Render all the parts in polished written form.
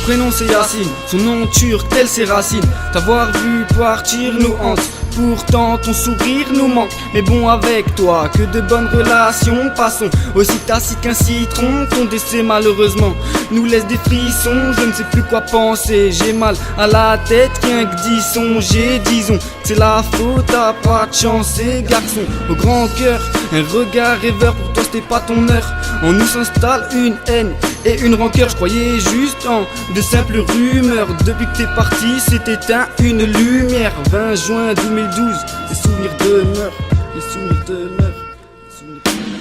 prénom c'est Yacine, son nom turc tel ses racines. T'avoir vu partir nous hante, pourtant ton sourire nous manque. Mais bon avec toi, que de bonnes relations. Passons aussi tacite qu'un citron. Ton décès malheureusement nous laisse des frissons. Je ne sais plus quoi penser, j'ai mal à la tête, rien que d'y songer. Disons que c'est la faute, t'as pas de chance ces garçons au grand cœur. Un regard rêveur, pour toi c'était pas ton heure. En nous s'installe une haine et une rancœur. Je croyais juste en de simples rumeurs. Depuis que t'es parti, s'est éteint une lumière. 20 juin 2012, les souvenirs demeurent. Les souvenirs demeurent.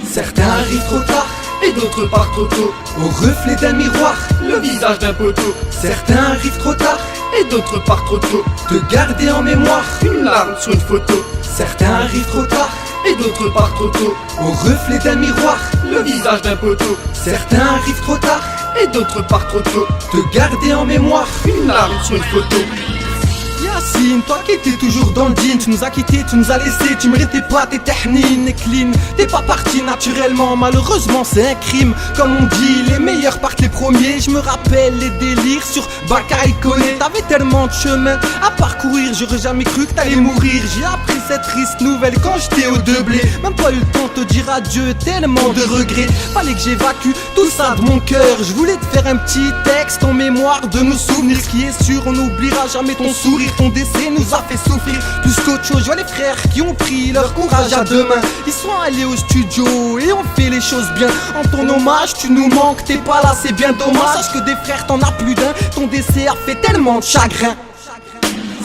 Certains arrivent trop tard et d'autres partent trop tôt. Au reflet d'un miroir, le visage d'un poteau. Certains arrivent trop tard et d'autres partent trop tôt. De garder en mémoire une larme sur une photo. Certains arrivent trop tard et d'autres partent trop tôt. Au reflet d'un miroir, le visage d'un poteau. Certains arrivent trop tard et d'autres partent trop tôt. De garder en mémoire une larme sur une photo. Yacine, toi qui étais toujours dans le jean, tu nous as quittés, tu nous as laissés, tu méritais pas, t'étais hnine et clean. T'es pas parti naturellement, malheureusement c'est un crime. Comme on dit, les meilleurs partent les premiers. Je me rappelle les délires sur Bakary Koné. T'avais tellement de chemin à parcourir, j'aurais jamais cru que t'allais mourir. J'ai appris cette triste nouvelle quand j'étais au Deblé. Même pas eu le temps de te dire adieu, tellement de regrets. Fallait que j'évacue tout ça de mon cœur. Je voulais te faire un petit texte en mémoire de nos souvenirs. Ce qui est sûr, on n'oubliera jamais ton sourire. Ton décès nous a fait souffrir plus qu'autre chose. Je vois les frères qui ont pris leur courage à deux mains. Ils sont allés au studio et ont fait les choses bien. En ton hommage tu nous manques, t'es pas là, c'est bien dommage. Sache que des frères t'en as plus d'un. Ton décès a fait tellement de chagrin.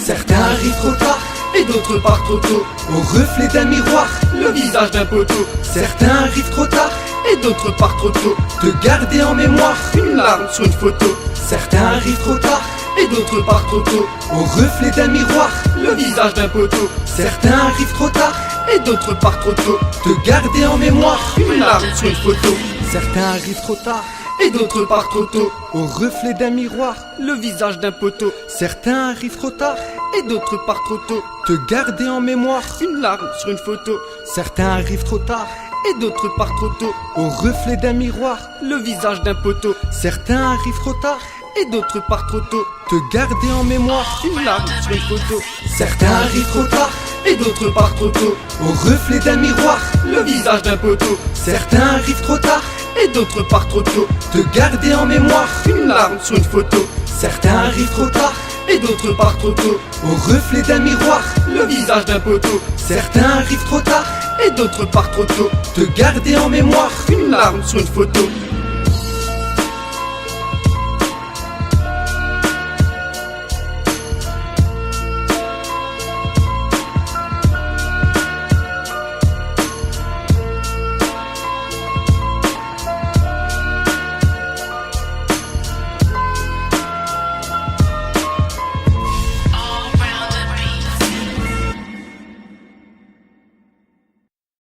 Certains arrivent trop tard et d'autres partent trop tôt. Au reflet d'un miroir, le visage d'un poteau. Certains arrivent trop tard et d'autres partent trop tôt. De garder en mémoire une larme sur une photo. Certains arrivent trop tard et d'autres partent trop tôt. Au reflet d'un miroir, le visage d'un poteau. Certains arrivent trop tard et d'autres partent trop tôt. De garder en mémoire une larme sur une photo. Certains arrivent trop tard et d'autres partent trop tôt. Au reflet d'un miroir, le visage d'un poteau. Certains arrivent trop tard et d'autres partent trop tôt. De garder en mémoire une larme sur une photo. Certains arrivent trop tard et d'autres partent trop tôt. Au reflet d'un miroir, le visage d'un poteau. Certains arrivent trop tard et d'autres partent trop tôt. Te garder en mémoire une larme sur une photo. Certains arrivent trop tard et d'autres partent trop tôt. Au reflet d'un miroir, le visage d'un poteau. Certains arrivent trop tard et d'autres partent trop tôt. Te garder en mémoire une larme sur une photo. Certains arrivent trop tard et d'autres partent trop tôt. Au reflet d'un miroir, le visage d'un poteau. Certains arrivent trop tard et d'autres partent trop tôt. Te garder en mémoire une larme sur une photo.